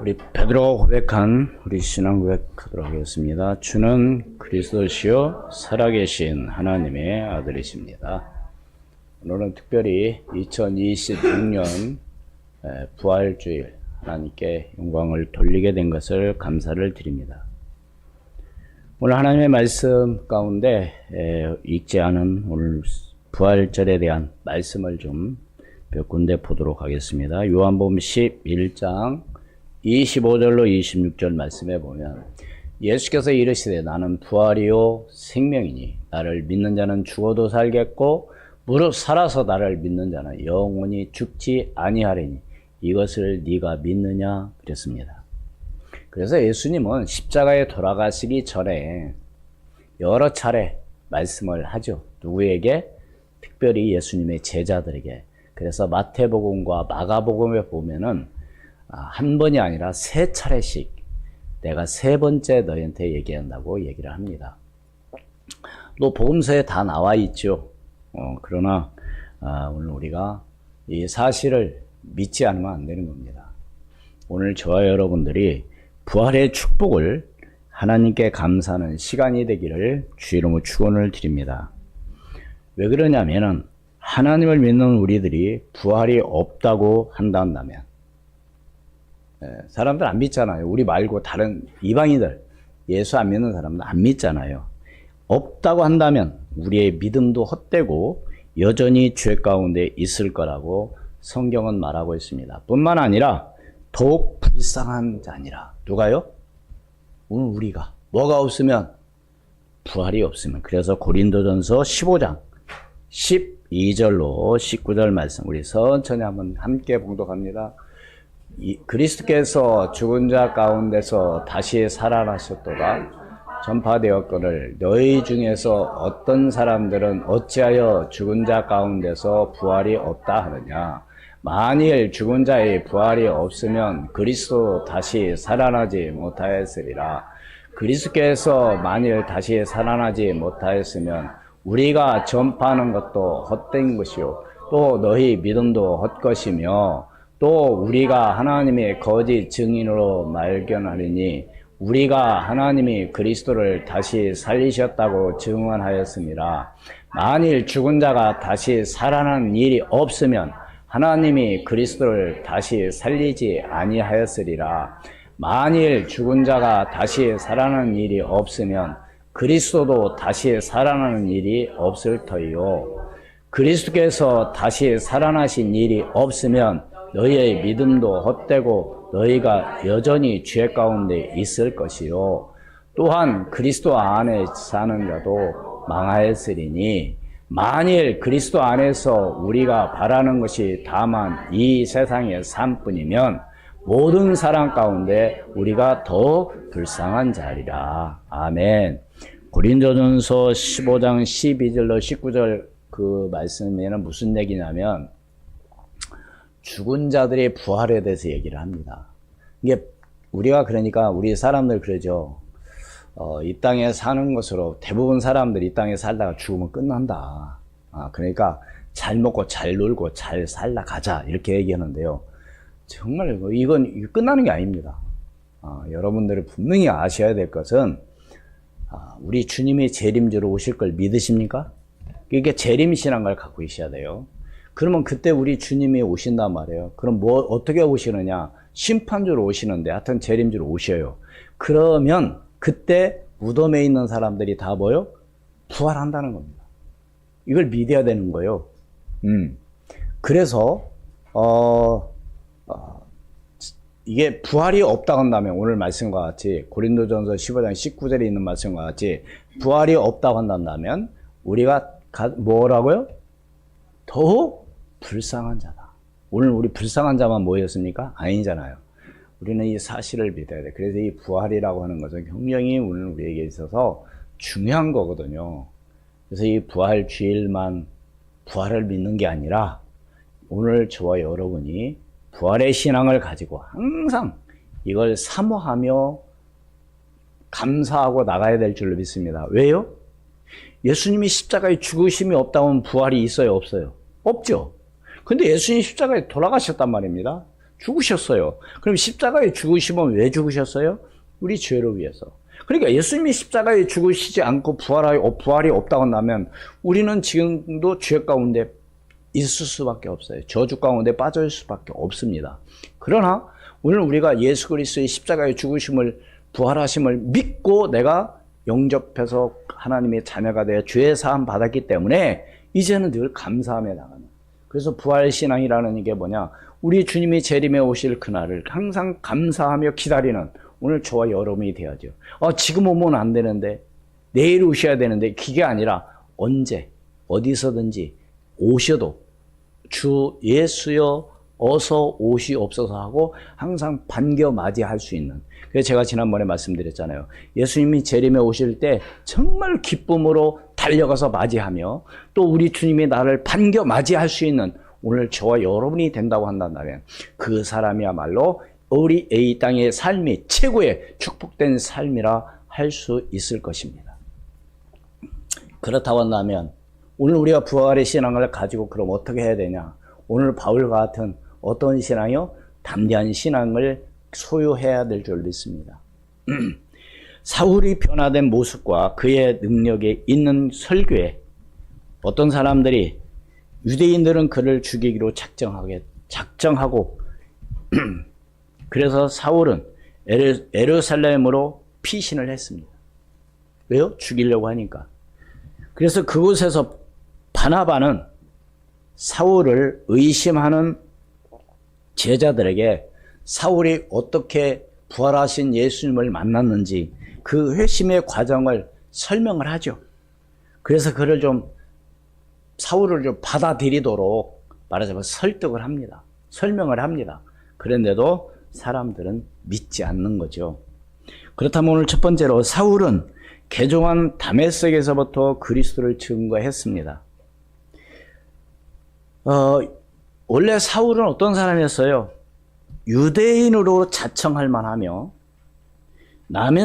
우리 베드로가 고백한 우리 신앙 고백하도록 하겠습니다. 주는 그리스도시요 살아계신 하나님의 아들이십니다. 오늘은 특별히 2026년 부활주일 하나님께 영광을 돌리게 된 것을 감사를 드립니다. 오늘 하나님의 말씀 가운데 읽지 않은 오늘 부활절에 대한 말씀을 좀 몇 군데 보도록 하겠습니다. 요한복음 11장 25절로 26절 말씀에 보면 예수께서 이르시되 나는 부활이요 생명이니 나를 믿는 자는 죽어도 살겠고 무릇 살아서 나를 믿는 자는 영원히 죽지 아니하리니 이것을 네가 믿느냐 그랬습니다. 그래서 예수님은 십자가에 돌아가시기 전에 여러 차례 말씀을 하죠. 누구에게? 특별히 예수님의 제자들에게. 그래서 마태복음과 마가복음에 보면은 한 번이 아니라 세 차례씩 내가 세 번째 너희한테 얘기한다고 얘기를 합니다. 또 복음서에 다 나와 있죠. 그러나 오늘 우리가 이 사실을 믿지 않으면 안 되는 겁니다. 오늘 저와 여러분들이 부활의 축복을 하나님께 감사하는 시간이 되기를 주 이름으로 축원을 드립니다. 왜 그러냐면은 하나님을 믿는 우리들이 부활이 없다고 한다면 사람들 안 믿잖아요. 우리 말고 다른 이방인들, 예수 안 믿는 사람들 안 믿잖아요. 없다고 한다면 우리의 믿음도 헛되고 여전히 죄 가운데 있을 거라고 성경은 말하고 있습니다. 뿐만 아니라 더욱 불쌍한 자니라. 누가요? 오늘 우리가. 뭐가 없으면? 부활이 없으면. 그래서 고린도전서 15장 12절로 19절 말씀 우리 천천히 한번 함께 봉독합니다. 그리스도께서 죽은 자 가운데서 다시 살아나셨도다 전파되었거늘 너희 중에서 어떤 사람들은 어찌하여 죽은 자 가운데서 부활이 없다 하느냐. 만일 죽은 자의 부활이 없으면 그리스도 다시 살아나지 못하였으리라. 그리스도께서 만일 다시 살아나지 못하였으면 우리가 전파하는 것도 헛된 것이요 또 너희 믿음도 헛것이며 또 우리가 하나님의 거짓 증인으로 말견하리니 우리가 하나님이 그리스도를 다시 살리셨다고 증언하였습니다. 만일 죽은 자가 다시 살아나는 일이 없으면 하나님이 그리스도를 다시 살리지 아니하였으리라. 만일 죽은 자가 다시 살아나는 일이 없으면 그리스도도 다시 살아나는 일이 없을 터이요. 그리스도께서 다시 살아나신 일이 없으면 너희의 믿음도 헛되고 너희가 여전히 죄 가운데 있을 것이요. 또한 그리스도 안에 사는 자도 망하였으리니 만일 그리스도 안에서 우리가 바라는 것이 다만 이 세상의 삶뿐이면 모든 사람 가운데 우리가 더 불쌍한 자리라. 아멘. 고린도전서 15장 12절로 19절 그 말씀에는 무슨 얘기냐면 죽은 자들의 부활에 대해서 얘기를 합니다. 이게 우리가 그러니까 우리 사람들 그러죠. 이 땅에 사는 것으로 대부분 사람들이 이 땅에 살다가 죽으면 끝난다. 그러니까 잘 먹고 잘 놀고 잘 살다 가자 이렇게 얘기하는데요. 정말 이건 끝나는 게 아닙니다. 여러분들이 분명히 아셔야 될 것은 우리 주님이 재림주로 오실 걸 믿으십니까? 이게 재림이라는 걸 갖고 있어야 돼요. 그러면 그때 우리 주님이 오신단 말이에요. 그럼 어떻게 오시느냐? 심판주로 오시는데 하여튼 재림주로 오셔요. 그러면 그때 무덤에 있는 사람들이 다 뭐요? 부활한다는 겁니다. 이걸 믿어야 되는 거예요. 그래서 이게 부활이 없다고 한다면 오늘 말씀과 같이 고린도전서 15장 19절에 있는 말씀과 같이 부활이 없다고 한다면 우리가 뭐라고요? 더욱 불쌍한 자다. 오늘 우리 불쌍한 자만 모였습니까? 아니잖아요. 우리는 이 사실을 믿어야 돼. 그래서 이 부활이라고 하는 것은 굉장히 오늘 우리에게 있어서 중요한 거거든요. 그래서 이 부활 주일만 부활을 믿는 게 아니라 오늘 저와 여러분이 부활의 신앙을 가지고 항상 이걸 사모하며 감사하고 나가야 될 줄로 믿습니다. 왜요? 예수님이 십자가에 죽으심이 없다면 부활이 있어요? 없어요? 없죠. 근데 예수님이 십자가에 돌아가셨단 말입니다. 죽으셨어요. 그럼 십자가에 죽으시면 왜 죽으셨어요? 우리 죄를 위해서. 그러니까 예수님이 십자가에 죽으시지 않고 부활이 없다고 한다면 우리는 지금도 죄 가운데 있을 수밖에 없어요. 저주 가운데 빠질 수밖에 없습니다. 그러나 오늘 우리가 예수 그리스도의 십자가에 죽으심을 부활하심을 믿고 내가 영접해서 하나님의 자녀가 되어 죄 사함 받았기 때문에 이제는 늘 감사함에 나가는. 그래서 부활신앙이라는 게 뭐냐? 우리 주님이 재림에 오실 그날을 항상 감사하며 기다리는 오늘 저와 여러분이 되어야죠. 지금 오면 안 되는데, 내일 오셔야 되는데, 그게 아니라 언제 어디서든지 오셔도 주 예수여 어서 오시옵소서 하고 항상 반겨 맞이할 수 있는. 그래서 제가 지난번에 말씀드렸잖아요. 예수님이 재림에 오실 때 정말 기쁨으로 달려가서 맞이하며 또 우리 주님이 나를 반겨 맞이할 수 있는 오늘 저와 여러분이 된다고 한다면 그 사람이야말로 우리 이 땅의 삶이 최고의 축복된 삶이라 할 수 있을 것입니다. 그렇다고 한다면 오늘 우리가 부활의 신앙을 가지고 그럼 어떻게 해야 되냐? 오늘 바울과 같은 어떤 신앙이요? 담대한 신앙을 소유해야 될 줄 믿습니다. 사울이 변화된 모습과 그의 능력에 있는 설교에 어떤 사람들이 유대인들은 그를 죽이기로 작정하고 그래서 사울은 예루살렘으로 피신을 했습니다. 왜요? 죽이려고 하니까. 그래서 그곳에서 바나바는 사울을 의심하는 제자들에게 사울이 어떻게 부활하신 예수님을 만났는지 그 회심의 과정을 설명을 하죠. 그래서 그를 사울을 좀 받아들이도록 말하자면 설득을 합니다. 설명을 합니다. 그런데도 사람들은 믿지 않는 거죠. 그렇다면 오늘 첫 번째로 사울은 개종한 다메섹에서부터 그리스도를 증거했습니다. 원래 사울은 어떤 사람이었어요? 유대인으로 자청할 만하며 날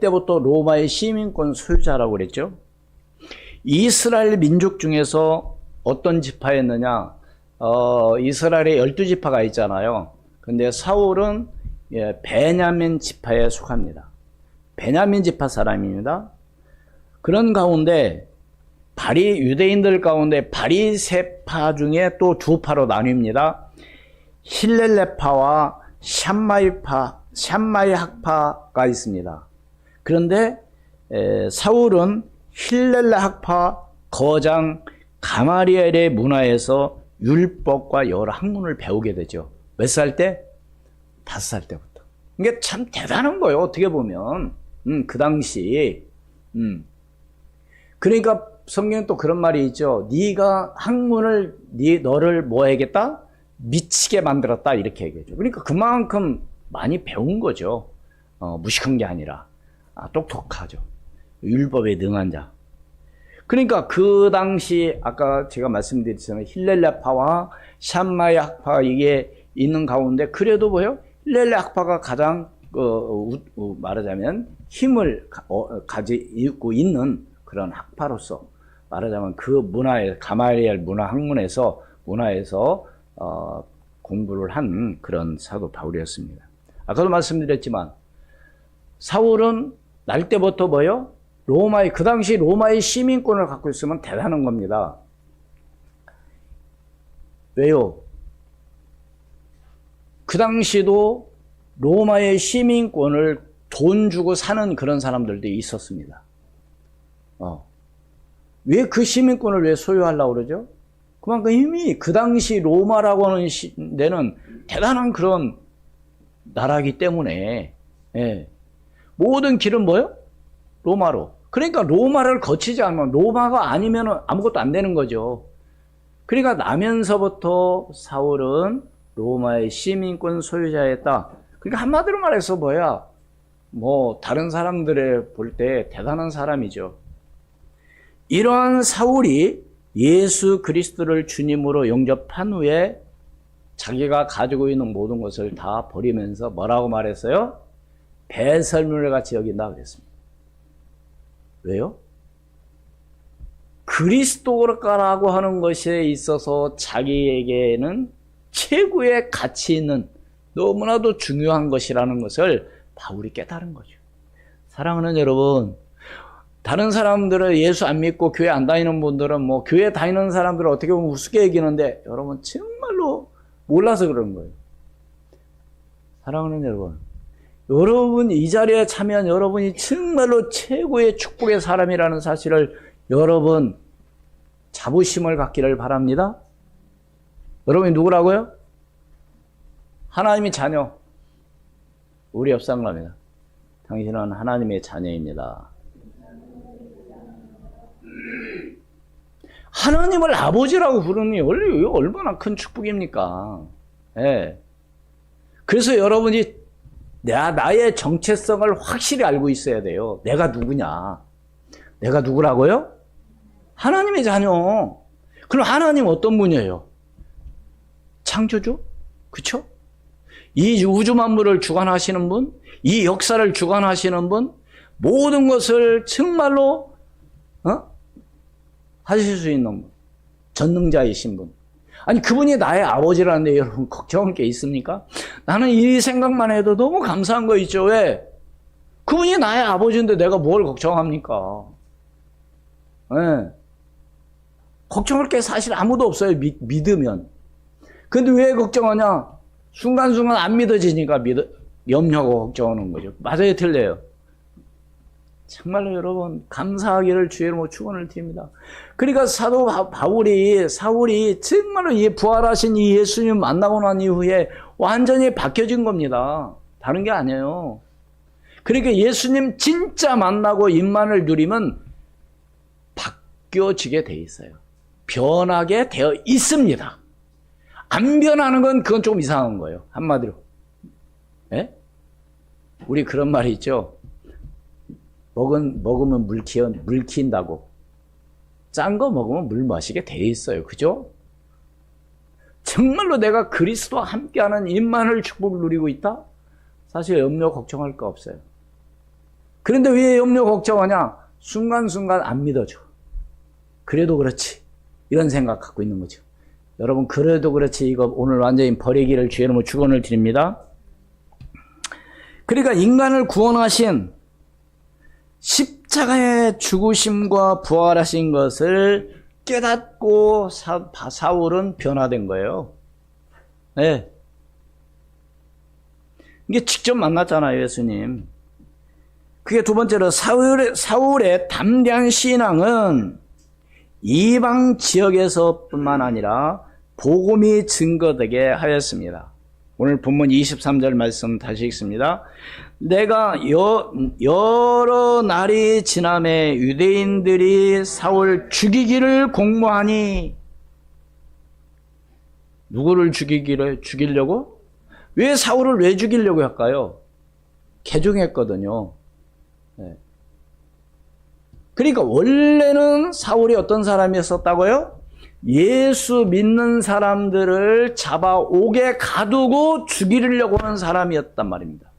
때부터 로마의 시민권 소유자라고 그랬죠. 이스라엘 민족 중에서 어떤 지파였느냐? 이스라엘에 12지파가 있잖아요. 근데 사울은 베냐민 지파에 속합니다. 베냐민 지파 사람입니다. 그런 가운데 유대인들 가운데 바리새파 중에 또 두 파로 나뉩니다. 힐렐레파와 샴마이 학파가 있습니다. 그런데 사울은 힐렐레 학파 거장 가마리엘의 문화에서 율법과 여러 학문을 배우게 되죠. 몇 살 때? 5살 때부터. 이게 참 대단한 거예요. 어떻게 보면 그 당시 그러니까 성경에 또 그런 말이 있죠. 네가 학문을 너를 뭐 해야겠다? 미치게 만들었다 이렇게 얘기하죠. 그러니까 그만큼 많이 배운 거죠. 무식한 게 아니라 똑똑하죠. 율법에 능한 자. 그러니까 그 당시 아까 제가 말씀드렸잖아요. 힐렐레파와 샴마이 학파가 이게 있는 가운데 그래도 뭐요? 힐렐레 학파가 가장 말하자면 힘을 가지고 있는 그런 학파로서 말하자면 그 문화에 가마리엘 문화에서 공부를 한 그런 사도 바울이었습니다. 아까도 말씀드렸지만 사울은 날 때부터 뭐요? 그 당시 로마의 시민권을 갖고 있으면 대단한 겁니다. 왜요? 그 당시도 로마의 시민권을 돈 주고 사는 그런 사람들도 있었습니다. 왜 그 시민권을 왜 소유하려고 그러죠? 그만큼 이미 그 당시 로마라고 하는 데는 대단한 그런 나라이기 때문에 모든 길은 뭐예요? 로마로. 그러니까 로마를 거치지 않으면 로마가 아니면 아무것도 안 되는 거죠. 그러니까 나면서부터 사울은 로마의 시민권 소유자였다. 그러니까 한마디로 말해서 다른 사람들의 볼 때 대단한 사람이죠. 이러한 사울이 예수 그리스도를 주님으로 영접한 후에 자기가 가지고 있는 모든 것을 다 버리면서 뭐라고 말했어요? 배설물을 같이 여긴다 그랬습니다. 왜요? 그리스도라고 하는 것에 있어서 자기에게는 최고의 가치 있는 너무나도 중요한 것이라는 것을 바울이 깨달은 거죠. 사랑하는 여러분, 다른 사람들은 예수 안 믿고 교회 안 다니는 분들은 뭐 교회 다니는 사람들은 어떻게 보면 우습게 여기는데 여러분 정말로 몰라서 그러는 거예요. 사랑하는 여러분, 여러분 이 자리에 참여한 여러분이 정말로 최고의 축복의 사람이라는 사실을 여러분 자부심을 갖기를 바랍니다. 여러분이 누구라고요? 하나님의 자녀. 우리 옆사람입니다. 당신은 하나님의 자녀입니다. 하나님을 아버지라고 부르니 원래 이거 얼마나 큰 축복입니까? 예. 그래서 여러분이 나의 정체성을 확실히 알고 있어야 돼요. 내가 누구냐? 내가 누구라고요? 하나님의 자녀. 그럼 하나님 어떤 분이에요? 창조주? 그쵸? 이 우주 만물을 주관하시는 분, 이 역사를 주관하시는 분, 모든 것을 정말로 하실 수 있는 분, 전능자이신 분. 아니 그분이 나의 아버지라는데 여러분 걱정할 게 있습니까? 나는 이 생각만 해도 너무 감사한 거 있죠. 왜? 그분이 나의 아버지인데 내가 뭘 걱정합니까? 네. 걱정할 게 사실 아무도 없어요. 믿으면. 근데 왜 걱정하냐? 순간순간 안 믿어지니까 염려하고 걱정하는 거죠. 맞아요, 틀려요? 정말로 여러분 감사하기를 주의 이름으로 축원을 드립니다. 그러니까 사도 사울이 정말로 이 부활하신 이 예수님 만나고 난 이후에 완전히 바뀌어진 겁니다. 다른 게 아니에요. 그러니까 예수님 진짜 만나고 임만을 누리면 바뀌어지게 돼 있어요. 변하게 되어 있습니다. 안 변하는 건 그건 조금 이상한 거예요. 한마디로. 예? 우리 그런 말이 있죠. 먹으면 물 키운다고. 짠 거 먹으면 물 마시게 돼 있어요. 그죠? 정말로 내가 그리스도와 함께하는 임만을 축복을 누리고 있다? 사실 염려 걱정할 거 없어요. 그런데 왜 염려 걱정하냐? 순간순간 안 믿어줘. 그래도 그렇지. 이런 생각 갖고 있는 거죠. 여러분 그래도 그렇지 이거 오늘 완전히 버리기를 주의 이름으로 축원을 드립니다. 그러니까 인간을 구원하신 십자가의 죽으심과 부활하신 것을 깨닫고 사울은 변화된 거예요. 네. 이게 직접 만났잖아요, 예수님. 그게 두 번째로 사울의 담대한 신앙은 이방 지역에서뿐만 아니라 복음이 증거되게 하였습니다. 오늘 본문 23절 말씀 다시 읽습니다. 내가 여러 날이 지남에 유대인들이 사울 죽이기를 공모하니. 누구를 죽이려고? 왜 사울을 왜 죽이려고 할까요? 개종했거든요. 네. 그러니까 원래는 사울이 어떤 사람이었었다고요? 예수 믿는 사람들을 잡아오게 가두고 죽이려고 하는 사람이었단 말입니다.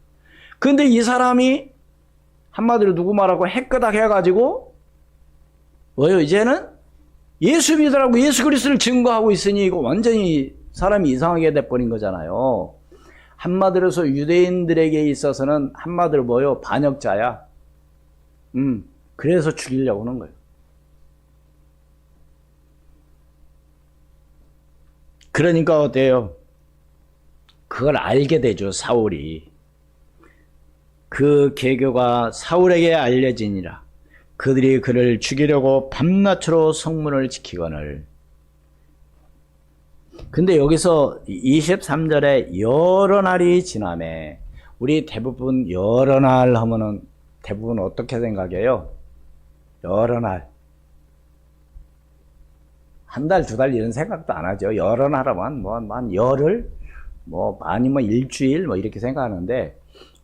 그런데 이 사람이 한마디로 누구 말하고 해끄닥 해가지고 뭐예요? 이제는 예수 믿으라고 예수 그리스도를 증거하고 있으니 이거 완전히 사람이 이상하게 돼버린 거잖아요. 한마디로 해서 유대인들에게 있어서는 한마디로 뭐예요? 반역자야. 그래서 죽이려고 하는 거예요. 그러니까 어때요? 그걸 알게 되죠, 사울이. 그 계교가 사울에게 알려지니라. 그들이 그를 죽이려고 밤낮으로 성문을 지키거늘. 근데 여기서 23절에 여러 날이 지나매. 우리 대부분 여러 날 하면은 대부분 어떻게 생각해요? 여러 날. 한 달, 두 달 이런 생각도 안 하죠. 여러 날 하면 한 열흘, 아니면 일주일 이렇게 생각하는데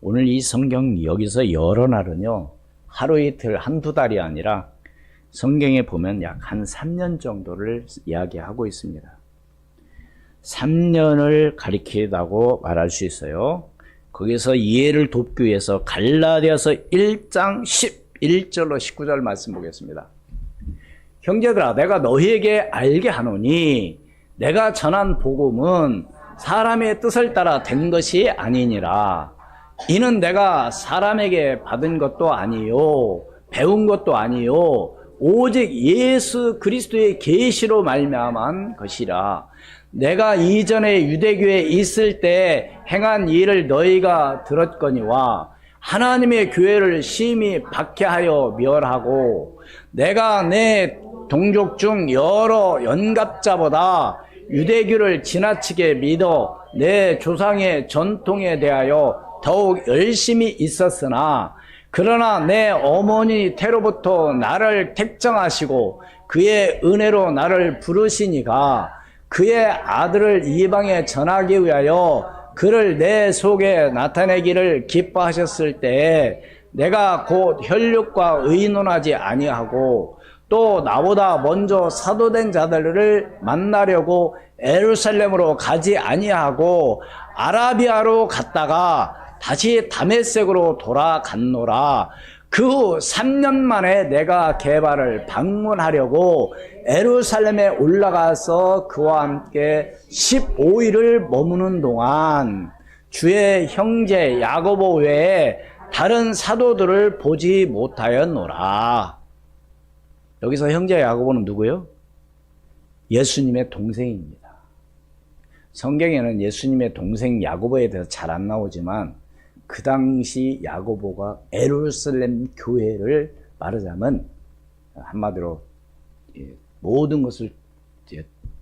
오늘 이 성경 여기서 여러 날은요. 하루 이틀, 한두 달이 아니라 성경에 보면 약 한 3년 정도를 이야기하고 있습니다. 3년을 가리킨다고 말할 수 있어요. 거기서 이해를 돕기 위해서 갈라디아서 1장 11절로 19절 말씀 보겠습니다. 형제들아, 내가 너희에게 알게 하노니 내가 전한 복음은 사람의 뜻을 따라 된 것이 아니니라. 이는 내가 사람에게 받은 것도 아니요 배운 것도 아니요 오직 예수 그리스도의 계시로 말미암은 것이라. 내가 이전에 유대교에 있을 때 행한 일을 너희가 들었거니와 하나님의 교회를 심히 박해하여 멸하고 내가 내 동족 중 여러 연갑자보다 유대교를 지나치게 믿어 내 조상의 전통에 대하여 더욱 열심히 있었으나 그러나 내 어머니 태로부터 나를 택정하시고 그의 은혜로 나를 부르시니가 그의 아들을 이방에 전하기 위하여 그를 내 속에 나타내기를 기뻐하셨을 때에 내가 곧 혈육과 의논하지 아니하고 또 나보다 먼저 사도된 자들을 만나려고 예루살렘으로 가지 아니하고 아라비아로 갔다가 다시 다메섹으로 돌아갔노라. 그 후 3년 만에 내가 게바를 방문하려고 예루살렘에 올라가서 그와 함께 15일을 머무는 동안 주의 형제 야고보 외에 다른 사도들을 보지 못하였노라. 여기서 형제 야고보는 누구요? 예수님의 동생입니다. 성경에는 예수님의 동생 야고보에 대해서 잘 안 나오지만 그 당시 야고보가 예루살렘 교회를 말하자면 한마디로 모든 것을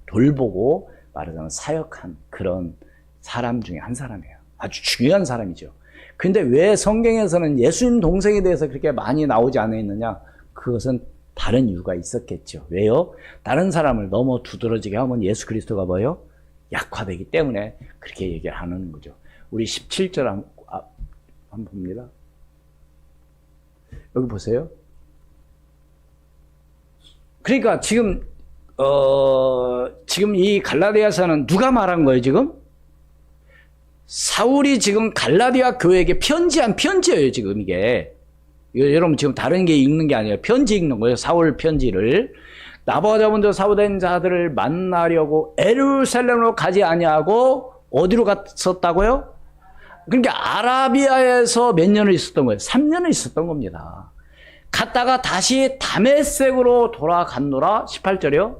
돌보고 말하자면 사역한 그런 사람 중에 한 사람이에요. 아주 중요한 사람이죠. 근데 왜 성경에서는 예수님 동생에 대해서 그렇게 많이 나오지 않아 있느냐? 그것은 다른 이유가 있었겠죠. 왜요? 다른 사람을 너무 두드러지게 하면 예수 그리스도가 뭐예요? 약화되기 때문에 그렇게 얘기를 하는 거죠. 우리 17절 한번 봅니다. 여기 보세요. 그러니까 지금 이 갈라디아서는 누가 말한 거예요, 지금? 사울이 지금 갈라디아 교회에게 편지한 편지예요, 지금 이게. 여러분 지금 다른 게 읽는 게 아니에요. 편지 읽는 거예요, 사울 편지를. 나보다 먼저 사도된 자들을 만나려고 예루살렘으로 가지 아니하고 어디로 갔었다고요? 그러니까 아라비아에서 몇 년을 있었던 거예요? 3년을 있었던 겁니다. 갔다가 다시 다메섹으로 돌아갔노라. 18절이요.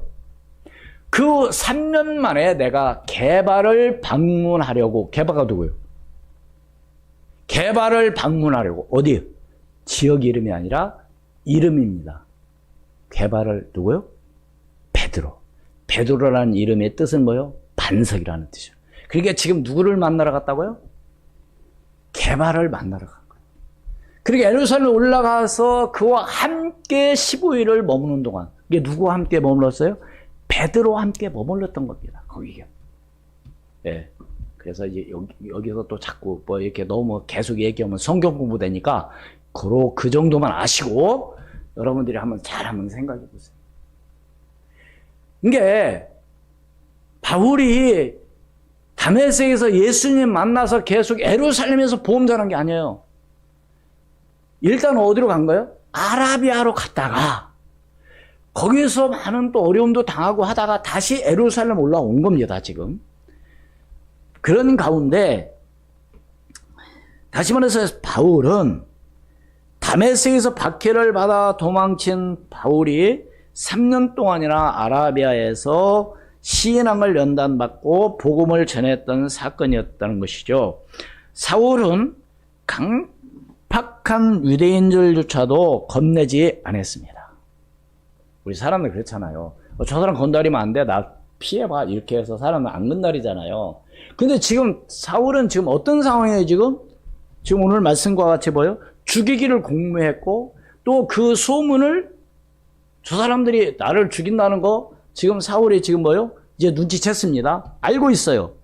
그 3년 만에 내가 게바를 방문하려고. 게바가 누구예요? 게바를 방문하려고. 어디? 지역 이름이 아니라 이름입니다. 게바를 누구요? 베드로. 베드로라는 이름의 뜻은 뭐요? 반석이라는 뜻이죠. 그러니까 지금 누구를 만나러 갔다고요? 게바를 만나러 간 거예요. 그러니까 예루살렘에 올라가서 그와 함께 15일을 머무는 동안, 이게 누구와 함께 머물렀어요? 베드로와 함께 머물렀던 겁니다. 거기에. 예. 그래서 이제 여기서 또 자꾸 뭐 이렇게 너무 계속 얘기하면 성경 공부되니까 그 정도만 아시고 여러분들이 한번 생각해 보세요. 이게 바울이 다메섹에서 예수님 만나서 계속 예루살렘에서 보험 전한 게 아니에요. 일단 어디로 간 거예요? 아라비아로 갔다가 거기에서 많은 또 어려움도 당하고 하다가 다시 예루살렘 올라온 겁니다, 지금. 그런 가운데 다시 말해서 바울은 다메섹에서 박해를 받아 도망친 바울이 3년 동안이나 아라비아에서 시인왕을 연단받고 복음을 전했던 사건이었다는 것이죠. 사울은 강팍한 유대인들조차도 겁내지 않았습니다. 우리 사람들 그렇잖아요. 저 사람 건드리면 안 돼, 나 피해봐, 이렇게 해서 사람은 안 건드리잖아요. 근데 지금 사울은 지금 어떤 상황이에요? 지금 오늘 말씀과 같이 뭐예요? 죽이기를 공모했고 또 그 소문을 저 사람들이 나를 죽인다는 거 지금 사울이 지금 뭐예요? 이제 눈치챘습니다. 알고 있어요.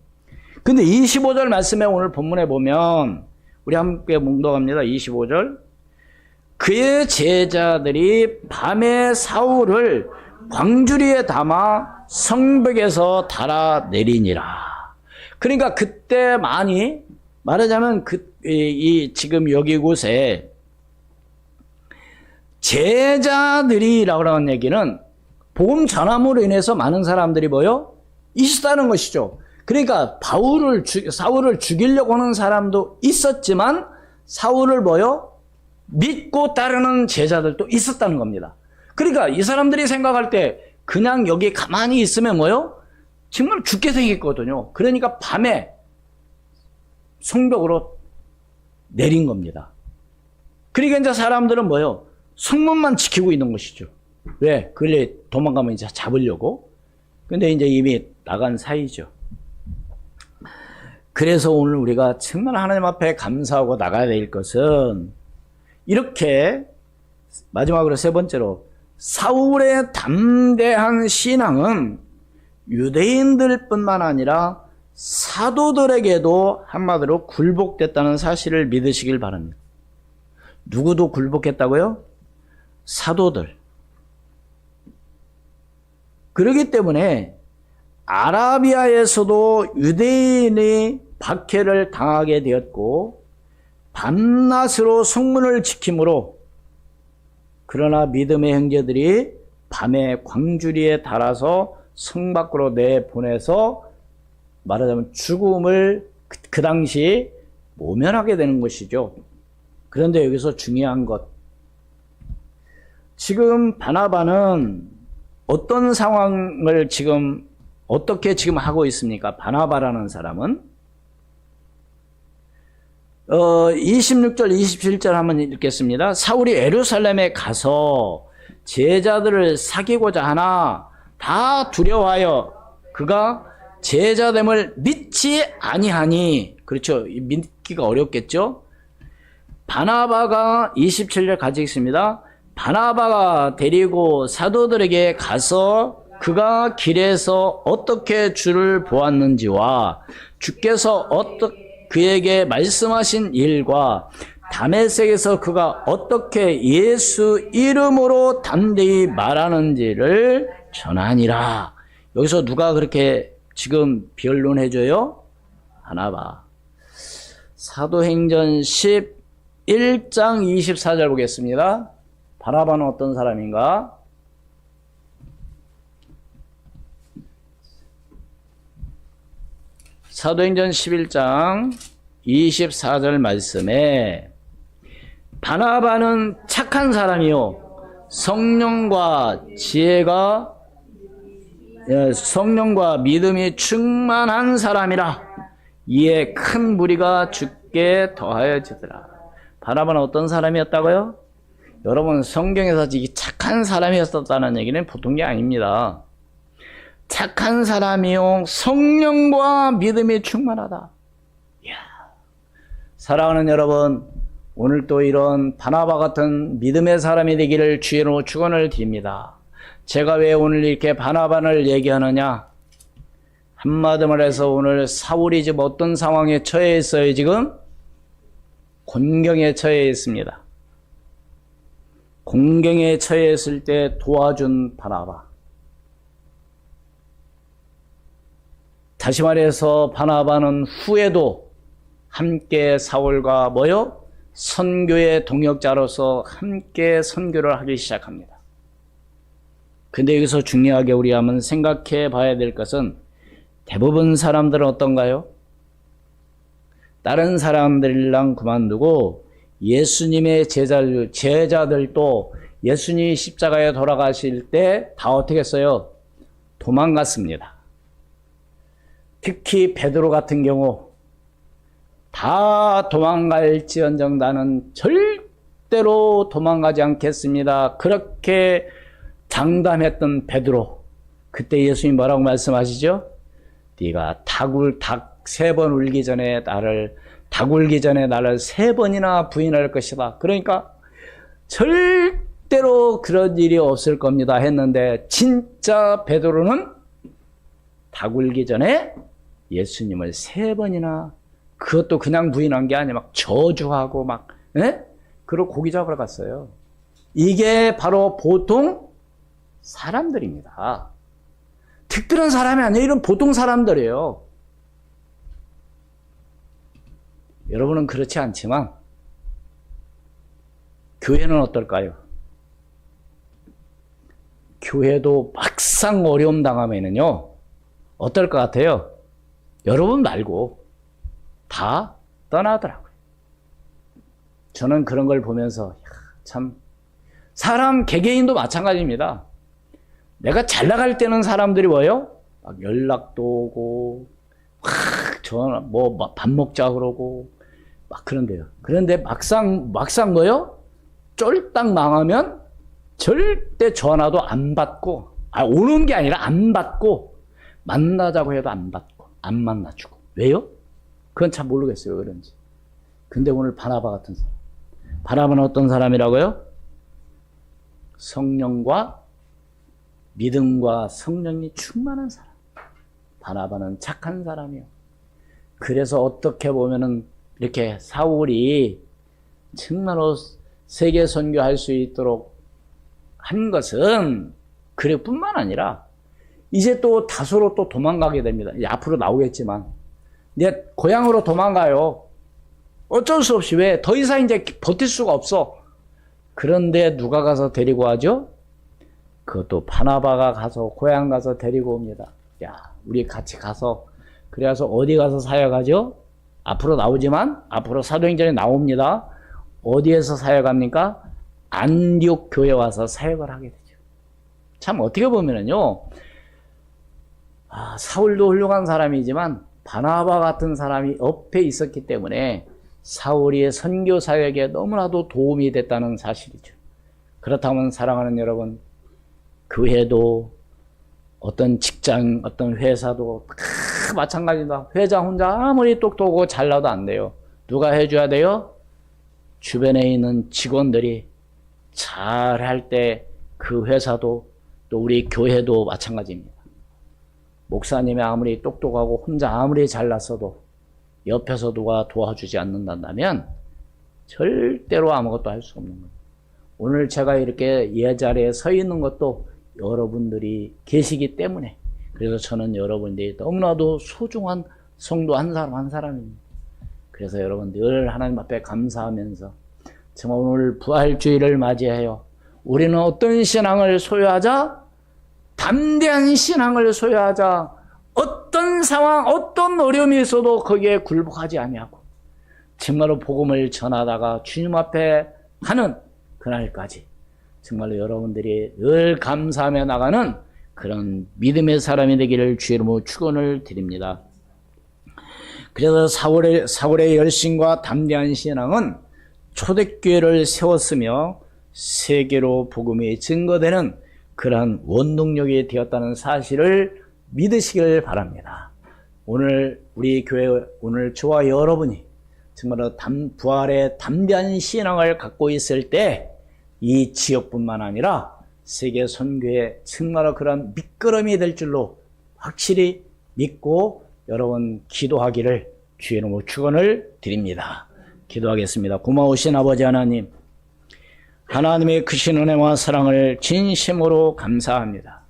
근데 25절 말씀에 오늘 본문에 보면 우리 함께 묵독합니다. 25절. 그의 제자들이 밤에 사울을 광주리에 담아 성벽에서 달아내리니라. 그러니까 그때 많이 말하자면 지금 여기 곳에 제자들이라고 하는 얘기는 복음 전함으로 인해서 많은 사람들이 있었다는 것이죠. 그러니까 사울을 죽이려고 하는 사람도 있었지만 사울을 뭐요? 믿고 따르는 제자들도 있었다는 겁니다. 그러니까 이 사람들이 생각할 때 그냥 여기 가만히 있으면 뭐요? 정말 죽게 생겼거든요. 그러니까 밤에 성벽으로 내린 겁니다. 그러니까 이제 사람들은 뭐요? 성문만 지키고 있는 것이죠. 왜? 그래 도망가면 이제 잡으려고. 근데 이제 이미 나간 사이죠. 그래서 오늘 우리가 정말 하나님 앞에 감사하고 나가야 될 것은 이렇게 마지막으로 세 번째로 사울의 담대한 신앙은 유대인들 뿐만 아니라 사도들에게도 한마디로 굴복됐다는 사실을 믿으시길 바랍니다. 누구도 굴복했다고요? 사도들. 그렇기 때문에 아라비아에서도 유대인이 박해를 당하게 되었고 밤낮으로 성문을 지킴으로 그러나 믿음의 형제들이 밤에 광주리에 달아서 성 밖으로 내보내서 말하자면 죽음을 그 당시 모면하게 되는 것이죠. 그런데 여기서 중요한 것, 지금 바나바는 어떤 상황을 어떻게 하고 있습니까? 바나바라는 사람은 26절 27절 한번 읽겠습니다. 사울이 예루살렘에 가서 제자들을 사귀고자 하나 다 두려워하여 그가 제자됨을 믿지 아니하니, 그렇죠, 믿기가 어렵겠죠. 바나바가 27절 같이 읽습니다. 바나바가 데리고 사도들에게 가서 그가 길에서 어떻게 주를 보았는지와 주께서 그에게 말씀하신 일과 다메섹에서 그가 어떻게 예수 이름으로 담대히 말하는지를 전하니라. 여기서 누가 그렇게 지금 변론해줘요? 바나바. 사도행전 11장 24절 보겠습니다. 바나바는 어떤 사람인가? 사도행전 11장 24절 말씀에 바나바는 착한 사람이요 성령과 믿음이 충만한 사람이라 이에 큰 무리가 죽게 더하여지더라. 바나바는 어떤 사람이었다고요? 여러분, 성경에서 착한 사람이었다는 얘기는 보통 게 아닙니다. 착한 사람이요 성령과 믿음이 충만하다. 이야. 사랑하는 여러분, 오늘 또 이런 바나바 같은 믿음의 사람이 되기를 주의로 축원을 드립니다. 제가 왜 오늘 이렇게 바나바를 얘기하느냐? 한마디 말해서 오늘 사울이 지금 어떤 상황에 처해 있어요? 지금 곤경에 처해 있습니다. 곤경에 처해 있을 때 도와준 바나바. 다시 말해서 바나바는 후에도 함께 사울과 선교의 동역자로서 함께 선교를 하기 시작합니다. 근데 여기서 중요하게 우리 한번 생각해 봐야 될 것은 대부분 사람들은 어떤가요? 다른 사람들이랑 그만두고 예수님의 제자들도 예수님이 십자가에 돌아가실 때 다 어떻게 했어요? 도망갔습니다. 특히 베드로 같은 경우 다 도망갈지언정 나는 절대로 도망가지 않겠습니다. 그렇게 장담했던 베드로, 그때 예수님이 뭐라고 말씀하시죠? 네가 닭 3번 울기 전에 나를 3번이나 부인할 것이다. 그러니까 절대로 그런 일이 없을 겁니다 했는데 진짜 베드로는 닭 울기 전에 예수님을 3번이나, 그것도 그냥 부인한 게 아니라 막 저주하고 그러고 고기 잡으러 갔어요. 이게 바로 보통 사람들입니다. 특별한 사람이 아니에요. 이런 보통 사람들이에요. 여러분은 그렇지 않지만 교회는 어떨까요? 교회도 막상 어려움 당하면은요 어떨 것 같아요? 여러분 말고 다 떠나더라고요. 저는 그런 걸 보면서 참 사람 개개인도 마찬가지입니다. 내가 잘 나갈 때는 사람들이 뭐예요? 막 연락도 오고 전화 뭐 밥 먹자 그러고 막 그런데요. 그런데 막상 뭐요? 쫄딱 망하면 절대 전화도 안 받고, 오는 게 아니라 안 받고, 만나자고 해도 안 받고 안 만나주고. 왜요? 그건 참 모르겠어요. 왜 그런지. 근데 오늘 바나바 같은 사람, 바나바는 어떤 사람이라고요? 성령과 믿음과 성령이 충만한 사람. 바나바는 착한 사람이요. 그래서 어떻게 보면은 이렇게 사울이 정말로 세계 선교할 수 있도록 한 것은 그래 뿐만 아니라 이제 또 다소로 또 도망가게 됩니다. 이제 앞으로 나오겠지만 이제 고향으로 도망가요. 어쩔 수 없이. 왜? 더 이상 이제 버틸 수가 없어. 그런데 누가 가서 데리고 가죠? 그것도 바나바가 가서 고향 가서 데리고 옵니다. 야, 우리 같이 가서. 그래서 어디 가서 사역하죠? 앞으로 나오지만 앞으로 사도행전에 나옵니다. 어디에서 사역합니까? 안디옥 교회 와서 사역을 하게 되죠. 참 어떻게 보면은요, 사울도 훌륭한 사람이지만 바나바 같은 사람이 옆에 있었기 때문에 사울이 선교 사역에 너무나도 도움이 됐다는 사실이죠. 그렇다면 사랑하는 여러분, 교회도 어떤 직장, 어떤 회사도 마찬가지다. 회장 혼자 아무리 똑똑하고 잘나도 안 돼요. 누가 해줘야 돼요? 주변에 있는 직원들이 잘할 때 그 회사도 또 우리 교회도 마찬가지입니다. 목사님이 아무리 똑똑하고 혼자 아무리 잘났어도 옆에서 누가 도와주지 않는다면 절대로 아무것도 할 수 없는 거예요. 오늘 제가 이렇게 이 자리에 서 있는 것도 여러분들이 계시기 때문에, 그래서 저는 여러분들이 너무나도 소중한 성도 한 사람 한 사람입니다. 그래서 여러분 늘 하나님 앞에 감사하면서 정말 오늘 부활주의를 맞이해요. 우리는 어떤 신앙을 소유하자? 담대한 신앙을 소유하자. 어떤 상황, 어떤 어려움이 있어도 거기에 굴복하지 아니하고 정말로 복음을 전하다가 주님 앞에 하는 그날까지 정말로 여러분들이 늘 감사하며 나가는 그런 믿음의 사람이 되기를 주의 이름으로 축원을 드립니다. 그래서 사울의 열심과 담대한 신앙은 초대교회를 세웠으며 세계로 복음이 증거되는 그러한 원동력이 되었다는 사실을 믿으시길 바랍니다. 오늘 우리 교회, 오늘 저와 여러분이 정말로 부활의 담대한 신앙을 갖고 있을 때 이 지역뿐만 아니라 세계 선교에 정말로 그런 밑거름이 될 줄로 확실히 믿고 여러분 기도하기를 주의 이름으로 축원을 드립니다. 기도하겠습니다. 고마우신 아버지 하나님, 하나님의 크신 은혜와 사랑을 진심으로 감사합니다.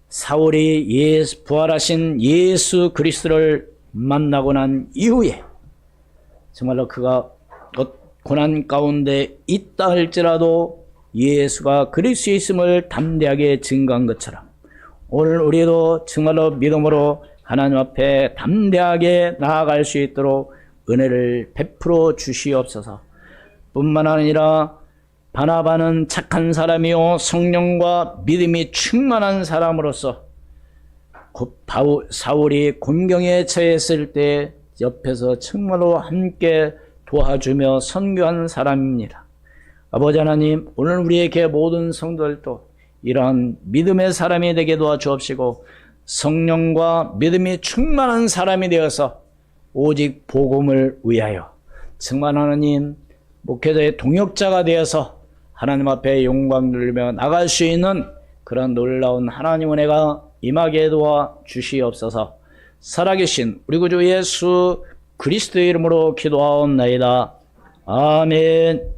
사울이 부활하신 예수 그리스도를 만나고 난 이후에 정말로 그가 고난 가운데 있다 할지라도 예수가 그리스도 있음을 담대하게 증거한 것처럼 오늘 우리도 정말로 믿음으로 하나님 앞에 담대하게 나아갈 수 있도록 은혜를 베풀어 주시옵소서. 뿐만 아니라 바나바는 착한 사람이요 성령과 믿음이 충만한 사람으로서 사울이 곤경에 처했을 때 옆에서 정말로 함께 도와주며 선교한 사람입니다. 아버지 하나님, 오늘 우리에게 모든 성도들도 이러한 믿음의 사람이 되게 도와주옵시고 성령과 믿음이 충만한 사람이 되어서 오직 복음을 위하여 정말 하나님 목회자의 동역자가 되어서 하나님 앞에 영광 돌리며 나갈 수 있는 그런 놀라운 하나님 은혜가 임하게 도와 주시옵소서. 살아계신 우리 구주 예수 그리스도의 이름으로 기도하옵나이다. 아멘.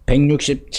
167